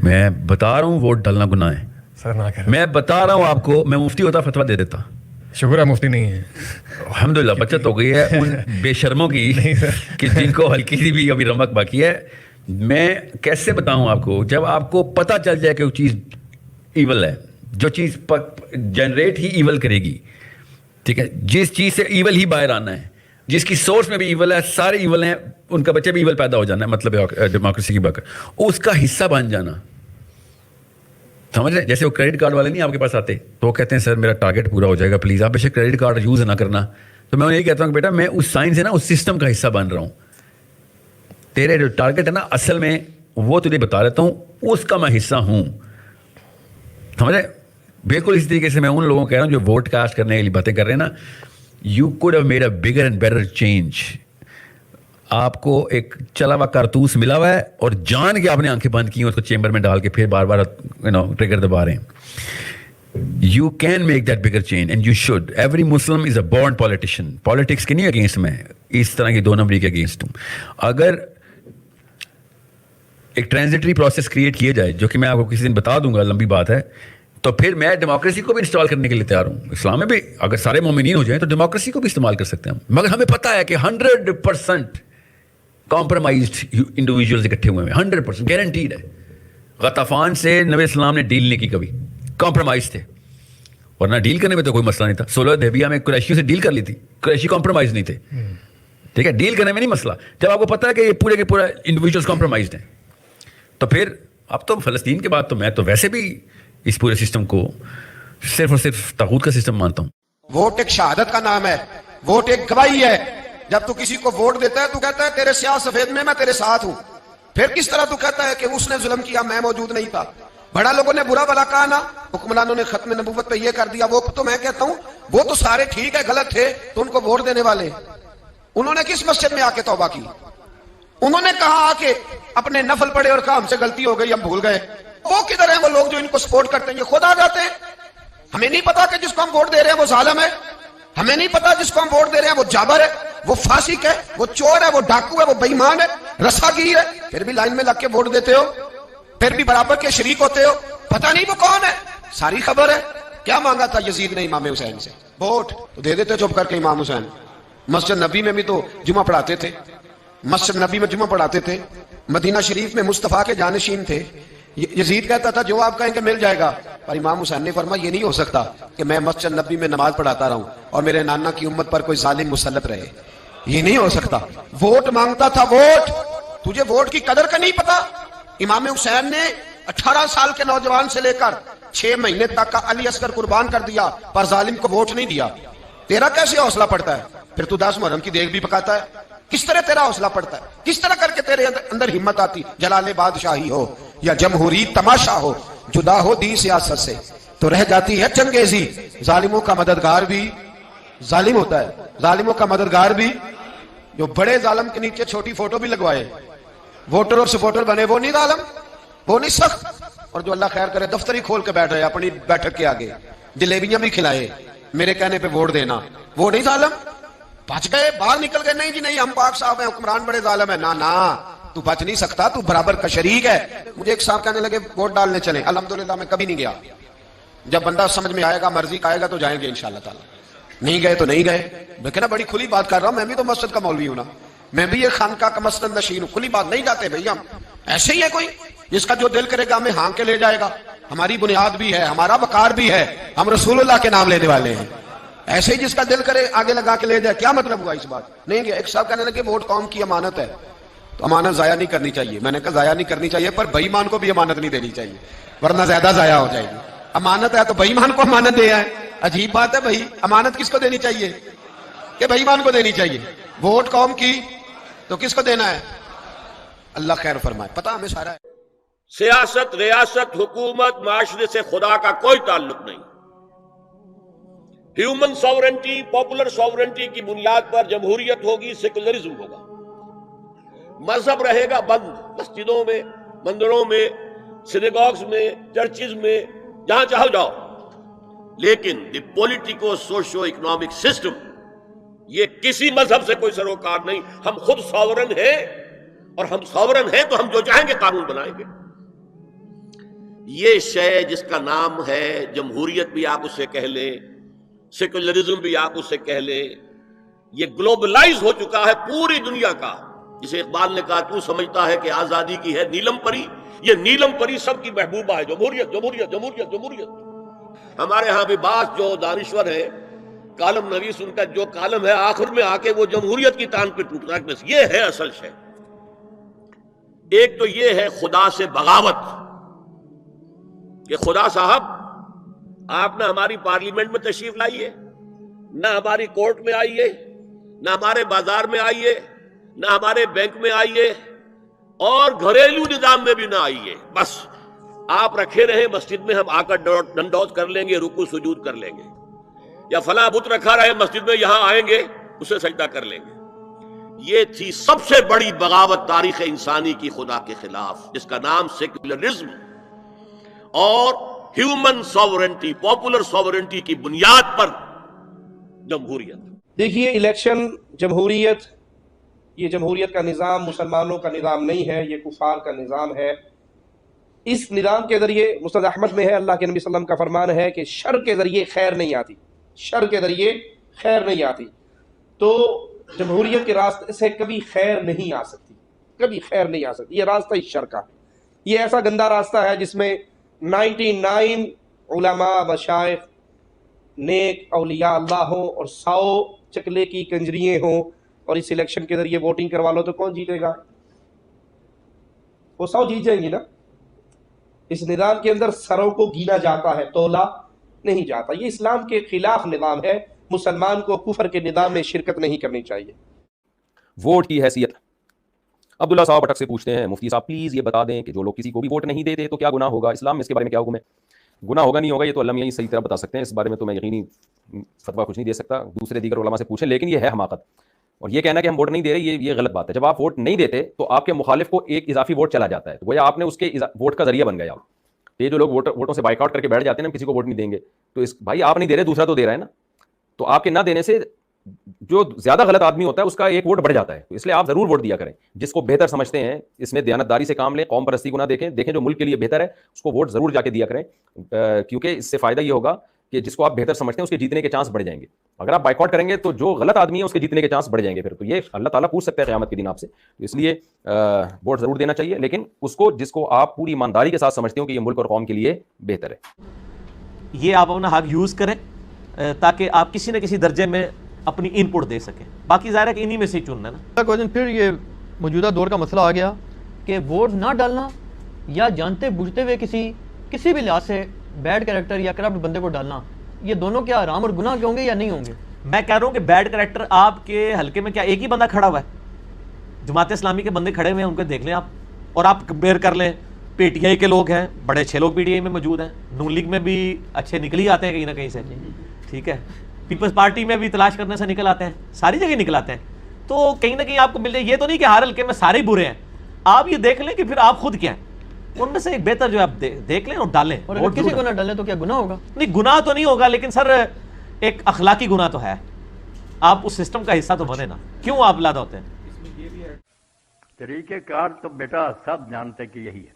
میں بتا رہا ہوں ووٹ ڈالنا گناہ ہے سر نہ کریں. میں بتا رہا ہوں آپ کو, میں مفتی ہوتا فتویٰ دے دیتا. شکر ہے مفتی نہیں ہے. الحمدللہ بچت ہو گئی ہے ان بے شرموں کی کہ جن کو ہلکی سی بھی ابھی رمق باقی ہے. میں کیسے بتاؤں آپ کو, جب آپ کو پتہ چل جائے کہ وہ چیز ایول ہے, جو چیز جنریٹ ہی ایول کرے گی, ٹھیک ہے, جس چیز سے ایول ہی باہر آنا ہے, جس کی سورس میں بھی ایول ہے, سارے ایول ہیں, ان کا بچے بھی ایول پیدا ہو جانا ہے, مطلب ڈیموکریسی کی بات, اس کا حصہ بن جانا. سمجھ رہے ہیں؟ جیسے وہ کریڈٹ کارڈ والے نہیں آپ کے پاس آتے تو وہ کہتے ہیں سر میرا ٹارگیٹ پورا ہو جائے گا پلیز آپ بے شک کریڈٹ کارڈ یوز نہ کرنا. تو میں یہی کہتا ہوں کہ بیٹا میں اس سائن سے نا اس سسٹم کا حصہ بن رہا ہوں. تیرے جو ٹارگیٹ ہے نا اصل میں وہ تجھے بتا دیتا ہوں, اس کا میں حصہ ہوں. سمجھ رہے؟ بالکل اسی طریقے سے میں ان لوگوں کو کہہ رہا ہوں جو ووٹ کاسٹ کرنے کی باتیں کر رہے ہیں نا, you could have made a bigger and better change. آپ کو ایک چلا ہوا کارتوس ملا ہوا ہے اور جان کے آپ نے آنکھیں بند کی ہیں اس کو چیمبر میں ڈال کے پھر بار بار ٹریگر دبا رہے ہیں. You can make that bigger change and you should. Every Muslim is a born politician. Politics کے نہیں اگینسٹ میں اس طرح کی دو نمبری کے اگینسٹ ہوں. اگر ایک ٹرانزٹری پروسیس کریٹ کیا جائے جو کہ میں آپ کو کسی دن بتا دوں گا, لمبی بات ہے, تو پھر میں ڈیموکریسی کو بھی انسٹال کرنے کے لیے تیار ہوں. اسلام میں بھی اگر سارے مومنین ہو جائیں تو ڈیموکریسی کو بھی استعمال کر سکتے ہیں, مگر ہمیں پتہ ہے کہ 100% کمپرومائزڈ انڈیویجولز اکٹھے ہوئے ہیں, 100% گارنٹیڈ ہے. غطفان سے نبی اسلام نے ڈیل نہیں کی کبھی, کمپرومائز تھے, ورنہ ڈیل کرنے میں تو کوئی مسئلہ نہیں تھا. صلح حدیبیہ میں قریشیوں سے ڈیل کر لی تھی, قریشی کمپرومائز نہیں تھے, ٹھیک ہے, ڈیل کرنے میں نہیں مسئلہ. جب آپ کو پتہ ہے کہ یہ پورے کے پورا انڈیویجولز کمپرومائزڈ ہیں تو پھر اب تو فلسطین کے بعد تو میں تو ویسے بھی اس پورے سسٹم کو صرف اور صرف طاغوت کا سسٹم مانتا ہوں. ووٹ ایک شہادت کا نام ہے, ووٹ ایک گواہی ہے. جب تو کسی کو ووٹ دیتا ہے تو کہتا ہے تیرے سیاہ سفید میں تیرے ساتھ ہوں. پھر کس طرح تو کہتا ہے کہ اس نے ظلم کیا میں موجود نہیں تھا. بڑا لوگوں نے برا بلا کہا نا, حکمرانوں نے ختم نبوت پہ یہ کر دیا, وہ تو میں کہتا ہوں وہ تو سارے ٹھیک ہے, غلط تھے تو ان کو ووٹ دینے والے انہوں نے کس مسجد میں آ کے توبہ کی؟ انہوں نے کہا کہ اپنے نفل پڑے اور کہا ہم سے غلطی ہو گئی ہم بھول گئے. وہ کدھر ہیں وہ لوگ جو ان کو سپورٹ کرتے ہیں؟ یہ خود آ جاتے ہیں. ہمیں نہیں پتا کہ جس کو ہم ووٹ دے رہے ہیں وہ ظالم ہے, ہمیں نہیں پتا جس کو ہم ووٹ دے رہے ہیں وہ جابر ہے, وہ فاسق ہے, وہ چور ہے, وہ ڈاکو ہے, وہ بے ایمان ہے, رسا گیر ہے, پھر بھی لائن میں لگ کے ووٹ دیتے ہو, پھر بھی برابر کے شریک ہوتے ہو. پتہ نہیں وہ کون ہے, ساری خبر ہے. کیا مانگا تھا یزید نے امام حسین سے؟ ووٹ تو دے دیتے چپ کر کے امام حسین. مسجد نبی میں بھی تو جمعہ پڑھاتے تھے, مسجد نبی میں جمعہ پڑھاتے تھے, مدینہ شریف میں مصطفیٰ کے جانشین تھے. یزید کہتا تھا جو آپ کہیں کہ مل جائے گا, پر امام حسین نے فرمایا یہ نہیں ہو سکتا کہ میں مسجد نبی میں نماز پڑھاتا رہوں اور میرے نانا کی امت پر کوئی ظالم مسلط رہے, یہ نہیں ہو سکتا. ووٹ مانگتا تھا, ووٹ. تجھے ووٹ کی قدر کا نہیں پتا؟ امام حسین نے 18 سال کے نوجوان سے لے کر 6 مہینے تک کا علی اصغر قربان کر دیا, پر ظالم کو ووٹ نہیں دیا. تیرا کیسے حوصلہ پڑتا ہے؟ پھر تو 10 محرم کی دیگ بھی پکاتا ہے. کس طرح تیرا حوصلہ پڑتا ہے؟ کس طرح کر کے تیرے اندر ہمت آتی؟ جلال بادشاہی ہو یا جمہوری تماشا ہو, جدا ہو دی سیاست سے تو رہ جاتی ہے چنگیزی. ظالموں کا مددگار بھی ظالم ہوتا ہے, ظالموں کا مددگار بھی. جو بڑے ظالم کے نیچے چھوٹی فوٹو بھی لگوائے, ووٹر اور سپورٹر بنے, وہ نہیں ظالم, وہ نہیں سخت. اور جو اللہ خیر کرے دفتر ہی کھول کے بیٹھ رہے اپنی بیٹھک کے آگے, جلیبیاں بھی کھلائے میرے کہنے پہ ووٹ دینا, وہ نہیں ظالم. بچ گئے, باہر نکل گئے, نہیں جی نہیں ہم پاک صاحب ہیں, حکمران بڑے ظالم ہیں. نا تو بچ نہیں سکتا, تو برابر کا شریک ہے. مجھے ایک صاحب کہنے لگے ووٹ ڈالنے چلیں, الحمدللہ میں کبھی نہیں گیا. جب بندہ سمجھ میں آئے گا, مرضی کا آئے گا تو جائیں گے انشاءاللہ تعالی. نہیں گئے تو نہیں گئے. میں کہنا بڑی کھلی بات کر رہا ہوں, میں بھی تو مسجد کا مولوی ہوں نا, میں بھی ایک خانقاہ کا مسجد نشین ہوں. کھلی بات نہیں جاتے بھائی ہم. ایسے ہی ہے کوئی جس کا جو دل کرے گا ہمیں ہانک کے لے جائے گا. ہماری بنیاد بھی ہے, ہمارا وقار بھی ہے, ہم رسول اللہ کے نام لینے والے ہیں. ایسے ہی جس کا دل کرے آگے لگا کے لے جائے. کیا مطلب ہوا اس بات؟ نہیں گیا. ایک صاحب کہنے لگے ووٹ قوم کی امانت ہے, تو امانت ضائع نہیں کرنی چاہیے. میں نے کہا ضائع نہیں کرنی چاہیے, پر بے ایمان کو بھی امانت نہیں دینی چاہیے, ورنہ زیادہ ضائع ہو جائے گی. امانت ہے تو بے ایمان کو امانت دے آئے. عجیب بات ہے بھائی, امانت کس کو دینی چاہیے؟ کہ بے ایمان کو دینی چاہیے. ووٹ قوم کی تو کس کو دینا ہے؟ اللہ خیر فرمائے. پتہ ہمیں سارا ہے. سیاست, ریاست, حکومت, معاشرے سے خدا کا کوئی تعلق نہیں. ہیومن ساورنٹی, پاپولر ساورنٹی کی بنیاد پر جمہوریت ہوگی, سیکولرزم ہوگا. مذہب رہے گا بند, مسجدوں میں, مندروں میں, سینیگاگز میں, چرچز میں, جہاں چاہو جاؤ. لیکن دی پولیٹیکو سوشو اکنامک سسٹم, یہ کسی مذہب سے کوئی سروکار نہیں. ہم خود ساورن ہیں, اور ہم ساورن ہیں تو ہم جو چاہیں گے قانون بنائیں گے. یہ شے جس کا نام ہے جمہوریت بھی آپ اسے کہہ لیں، سیکولرزم بھی آپ اسے کہہ لیں، یہ گلوبلائز ہو چکا ہے پوری دنیا کا. جسے اقبال نے کہا تو سمجھتا ہے کہ آزادی کی ہے نیلم پری، یہ نیلم پری سب کی محبوبہ ہے، جمہوریت جمہوریت جمہوریت جمہوریت. ہمارے ہاں بھی بعض جو دانشور ہیں، کالم نویس، ان کا جو کالم ہے آخر میں آ کے وہ جمہوریت کی تان پہ ٹوٹتا ہے. بس یہ ہے اصل شے. ایک تو یہ ہے خدا سے بغاوت کہ خدا صاحب آپ نہ ہماری پارلیمنٹ میں تشریف لائیے، نہ ہماری کورٹ میں آئیے، نہ ہمارے بازار میں آئیے، نہ ہمارے بینک میں آئیے، اور گھریلو نظام میں بھی نہ آئیے. بس آپ رکھے رہے مسجد میں، ہم آ کر ڈنڈوت کر لیں گے، رکوع سجود کر لیں گے، یا فلاں بت رکھا رہے مسجد میں، یہاں آئیں گے اسے سجدہ کر لیں گے. یہ تھی سب سے بڑی بغاوت تاریخ انسانی کی خدا کے خلاف، جس کا نام سیکولرزم اور ہیومن ساورنٹی، پاپولر ساورنٹی کی بنیاد پر جمہوریت. دیکھیے الیکشن، جمہوریت، یہ جمہوریت کا نظام مسلمانوں کا نظام نہیں ہے، یہ کفار کا نظام ہے. اس نظام کے ذریعے مسند احمد میں ہے، اللہ کے نبی صلی اللہ علیہ وسلم کا فرمان ہے کہ شر کے ذریعے خیر نہیں آتی، شر کے ذریعے خیر نہیں آتی. تو جمہوریت کے راستے سے کبھی خیر نہیں آ سکتی، کبھی خیر نہیں آ سکتی. یہ راستہ ہی شر کا ہے. یہ ایسا گندا راستہ ہے جس میں 99 علماء مشائخ نیک اولیاء اللہ ہوں اور 100 چکلے کی کنجریے ہوں، اور اس الیکشن کے ذریعے ووٹنگ کروا لو تو کون جیتے گا؟ وہ 100 جیت جائیں گی نا. اس نظام کے اندر سروں کو گینا جاتا ہے، تولا نہیں جاتا. یہ اسلام کے خلاف نظام ہے. مسلمان کو کفر کے نظام میں شرکت نہیں کرنی چاہیے. ووٹ کی حیثیت. عبداللہ صاحب اٹک سے پوچھتے ہیں مفتی صاحب پلیز یہ بتا دیں کہ جو لوگ کسی کو بھی ووٹ نہیں دیتے تو کیا گناہ ہوگا؟ اسلام میں اس کے بارے میں کیا حکم ہے؟ گناہ ہوگا نہیں ہوگا یہ تو اللہ میاں صحیح طرح بتا سکتے ہیں، اس بارے میں تو میں یقینی فتویٰ کچھ نہیں دے سکتا، دوسرے دیگر علماء سے پوچھیں. لیکن یہ ہے حماقت، اور یہ کہنا کہ ہم ووٹ نہیں دے رہے یہ غلط بات ہے. جب آپ ووٹ نہیں دیتے تو آپ کے مخالف کو ایک اضافی ووٹ چلا جاتا ہے، تو گویا آپ نے اس کے ووٹ کا ذریعہ بن گئے. آپ یہ جو لوگ ووٹوں سے بائیک آؤٹ کر کے بیٹھ جاتے ہیں نا، کسی کو ووٹ نہیں دیں گے، تو اس بھائی آپ نہیں دے رہے، دوسرا تو دے رہا ہے نا. تو آپ کے نہ دینے سے جو زیادہ غلط آدمی ہوتا ہے اس کا ایک ووٹ بڑھ جاتا ہے. تو اس لیے آپ ضرور ووٹ دیا کریں. جس کو بہتر سمجھتے ہیں اس میں دیانتداری سے کام لیں، قوم پرستی کو نہ دیکھیں جو ملک کے لیے بہتر ہے اس کو ووٹ ضرور جا کے دیا کریں، کیونکہ اس سے فائدہ یہ ہوگا کہ جس کو آپ بہتر سمجھتے ہیں اس کے جیتنے کے چانس بڑھ جائیں گے. اگر آپ بائیک آؤٹ کریں گے تو جو غلط آدمی ہے اس کے جیتنے کے چانس بڑھ جائیں گے. پھر تو یہ اللہ تعالیٰ پوچھ سکتا ہے قیامت کے دن آپ سے. اس لیے ووٹ ضرور دینا چاہیے، لیکن اس کو جس کو آپ پوری ایمانداری کے ساتھ سمجھتے ہو کہ یہ ملک اور قوم کے لیے بہتر ہے. یہ آپ اپنا حق یوز کریں تاکہ آپ کسی نہ کسی درجے میں اپنی ان پٹ دے سکیں. باقی ظاہر ہے کہ انہی میں سے چننا ہے نا. پھر یہ موجودہ دور کا مسئلہ آ گیا کہ ووٹ نہ ڈالنا یا جانتے بوجھتے ہوئے کسی بھی لحاظ سے بیڈ کریکٹر یا کرپٹ بندے کو ڈالنا، یہ دونوں کیا حرام اور گناہ کے ہوں گے یا نہیں ہوں گے؟ میں کہہ رہا ہوں کہ بیڈ کریکٹر آپ کے حلقے میں کیا ایک ہی بندہ کھڑا ہوا ہے؟ جماعت اسلامی کے بندے کھڑے ہوئے ہیں، ان کو دیکھ لیں آپ، اور آپ کمپیئر کر لیں. پی ٹی آئی کے لوگ ہیں، بڑے اچھے لوگ پی ٹی آئی میں موجود ہیں، نون لیگ میں بھی اچھے نکل ہی آتے ہیں کہیں نہ کہیں سے، ٹھیک ہے، پیپلز پارٹی میں بھی تلاش کرنے سے نکل آتے ہیں، ساری جگہ نکل آتے ہیں. تو کہیں نہ کہیں آپ کو مل جائے. یہ تو نہیں کہ ہر حلقے میں سارے برے ہیں. آپ یہ دیکھ لیں کہ پھر آپ خود کیا ہیں، ان میں سے ایک بہتر جو آپ دیکھ لیں اور ڈالیں. اور اگر کسی کو نہ ڈالیں تو کیا گناہ ہوگا؟ نہیں، گناہ تو نہیں ہوگا، لیکن سر ایک اخلاقی گناہ تو ہے. آپ اس سسٹم کا حصہ تو بنے نا، کیوں آپ لادا ہوتے ہیں؟ طریقہ کار تو بیٹا سب جانتے کہ یہی ہے.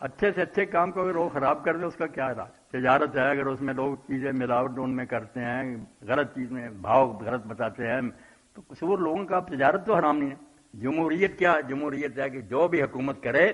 اچھے سے اچھے کام کو اگر وہ خراب کر دے اس کا کیا علاج؟ تجارت ہے، اگر اس میں لوگ چیزیں ملاوٹ ان میں کرتے ہیں، غلط چیز میں بھاؤ غلط بتاتے ہیں، تو قصور لوگوں کا تجارت تو حرام نہیں ہے. جمہوریت کیا؟ جمہوریت ہے کہ جو بھی حکومت کرے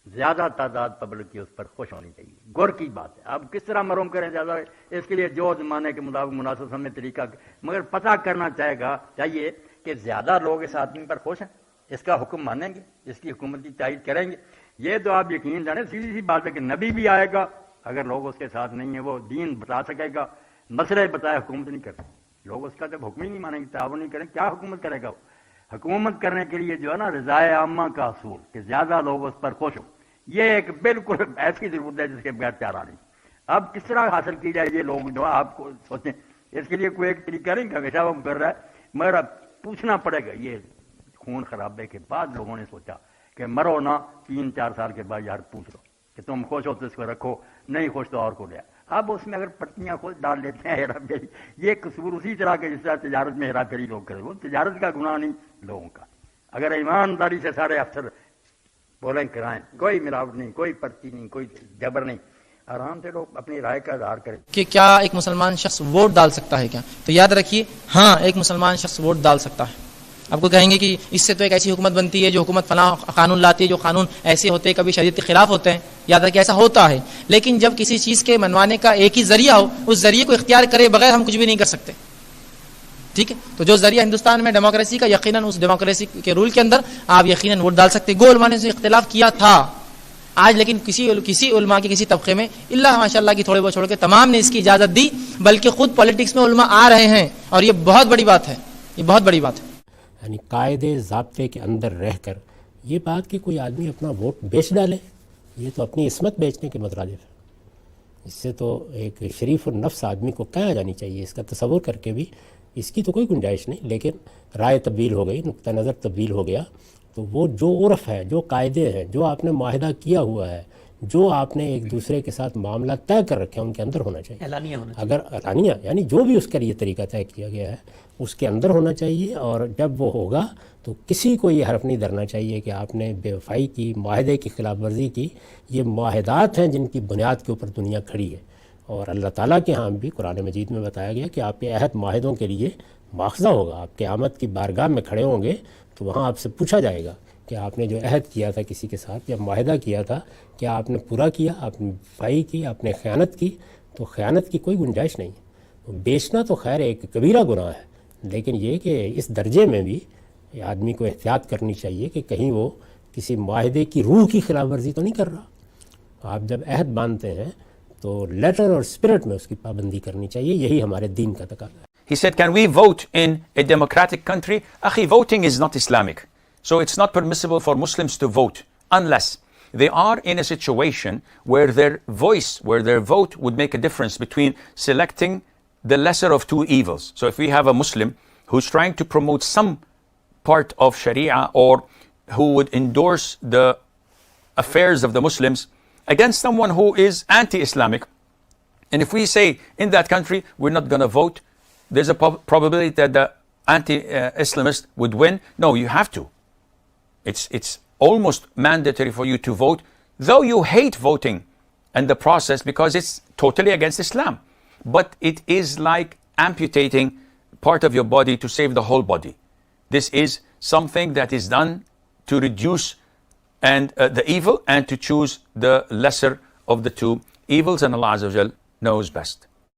زیادہ تعداد پبلک کی اس پر خوش ہونی چاہیے. غور کی بات ہے. اب کس طرح محروم کریں زیادہ، اس کے لیے جو زمانے کے مطابق مناسب ہمیں طریقہ، مگر پتہ کرنا چاہیے کہ زیادہ لوگ اس آدمی پر خوش ہیں، اس کا حکم مانیں گے، اس کی حکومت کی تائید کریں گے. یہ تو آپ یقین جانیں سیدھی سی بات ہے کہ نبی بھی آئے گا، اگر لوگ اس کے ساتھ نہیں ہیں وہ دین بتا سکے گا، مسئلے بتائے حکومت نہیں کرتے. لوگ اس کا جب حکم ہی نہیں مانیں گے، تعاون نہیں کریں، کیا حکومت کرے گا وہ؟ حکومت کرنے کے لیے جو ہے نا رضائے عامہ کا اصول کہ زیادہ لوگ اس پر خوش ہوں، یہ ایک بالکل ایسی ضرورت ہے جس کے بغیر چارہ نہیں. اب کس طرح حاصل کی جائے یہ لوگ جو آپ کو سوچیں، اس کے لیے کوئی ایک طریقہ نہیں کہ ہمیشہ وہ کر رہا ہے، مگر اب پوچھنا پڑے گا. یہ خون خرابے کے بعد لوگوں نے سوچا کہ مرو نا 3-4 سال کے بعد یار پوچھ لو کہ تم خوش ہو تو اس کو رکھو، نہیں خوش تو اور کو لیا. اب اس میں اگر پٹیاں خود ڈال لیتے ہیں ہیرا پھیری، یہ قصور اسی طرح کے جس طرح تجارت میں ہیرا پھیری لوگ کرے، وہ تجارت کا گناہ نہیں لوگوں کا. اگر ایمانداری سے سارے افسر بولیں کرائیں, کوئی ملاوٹ نہیں, کوئی پرچی نہیں, کوئی جبر نہیں, آرام سے لوگ اپنی رائے کا اظہار کریں. کہ کیا ایک مسلمان شخص ووٹ ڈال سکتا ہے کیا؟ تو یاد رکھیے ہاں ایک مسلمان شخص ووٹ ڈال سکتا ہے. آپ کو کہیں گے کہ اس سے تو ایک ایسی حکومت بنتی ہے جو حکومت فلاں قانون لاتی ہے, جو قانون ایسے ہوتے ہیں کبھی شریعت کے خلاف ہوتے ہیں. یاد رکھیے ایسا ہوتا ہے, لیکن جب کسی چیز کے منوانے کا ایک ہی ذریعہ ہو, اس ذریعے کو اختیار کرے بغیر ہم کچھ بھی نہیں کر سکتے. ٹھیک ہے, تو جو ذریعہ ہندوستان میں ڈیموکریسی کا, یقیناً اس ڈیموکریسی کے رول کے اندر آپ یقیناً ووٹ ڈال سکتے. گو علماء نے سے اختلاف کیا تھا آج, لیکن کسی علماء کے کسی طبقے میں اللہ ماشاء اللہ کی تھوڑے بہت چھوڑ کے تمام نے اس کی اجازت دی, بلکہ خود پولیٹکس میں علماء آ رہے ہیں, اور یہ بہت بڑی بات ہے, یہ بہت بڑی بات ہے. یعنی قاعدے ضابطے کے اندر رہ کر یہ بات کہ کوئی آدمی اپنا ووٹ بیچ ڈالے, یہ تو اپنی عصمت بیچنے کے مترادف ہے. اس سے تو ایک شریف النفس آدمی کو کہا جانی چاہیے, اس کا تصور کر کے بھی اس کی تو کوئی گنجائش نہیں. لیکن رائے تبدیل ہو گئی, نقطہ نظر تبدیل ہو گیا, تو وہ جو عرف ہے, جو قاعدے ہیں, جو آپ نے معاہدہ کیا ہوا ہے, جو آپ نے ایک دوسرے کے ساتھ معاملہ طے کر رکھے ہیں, ان کے اندر ہونا چاہیے. اعلانیہ ہونا چاہیے. اگر اعلانیہ یعنی جو بھی اس کا یہ طریقہ طے کیا گیا ہے اس کے اندر ہونا چاہیے. اور جب وہ ہوگا تو کسی کو یہ حرف نہیں دھرنا چاہیے کہ آپ نے بے وفائی کی, معاہدے کی خلاف ورزی کی. یہ معاہدات ہیں جن کی بنیاد کے اوپر دنیا کھڑی ہے, اور اللہ تعالیٰ کے ہاں بھی قرآن مجید میں بتایا گیا کہ آپ کے عہد معاہدوں کے لیے مواخذہ ہوگا. آپ قیامت کی بارگاہ میں کھڑے ہوں گے تو وہاں آپ سے پوچھا جائے گا کہ آپ نے جو عہد کیا تھا کسی کے ساتھ, یا معاہدہ کیا تھا, کیا آپ نے پورا کیا, آپ نے وفائی کی, آپ نے خیانت کی. تو خیانت کی کوئی گنجائش نہیں ہے. بیچنا تو خیر ایک کبیرہ گناہ ہے, لیکن یہ کہ اس درجے میں بھی آدمی کو احتیاط کرنی چاہیے کہ کہیں وہ کسی معاہدے کی روح کی خلاف ورزی تو نہیں کر رہا. آپ جب عہد باندھتے ہیں تو لیٹر اور اسپرٹ میں اس کی پابندی کرنی چاہیے, یہی ہمارے دین کا تقاضا ہے. He said, can we vote in a democratic country? Akhi, voting is not Islamic. So it's not permissible for Muslims to vote unless they are in a situation where their voice, where their vote would make a difference between selecting the lesser of two evils. So if we have a Muslim who's trying to promote some part of Sharia, or who would endorse the affairs of the Muslims against someone who is anti-Islamic, and if we say in that country we're not going to vote, there's a probability that the anti-Islamist would win. No, you have to. It's almost mandatory for you to vote, though you hate voting and the process because it's totally against Islam. But it is like amputating part of your body to save the whole body. This is something that is done to reduce the evil and to choose the lesser of the two evils, and Allah Azza wa Jal knows best.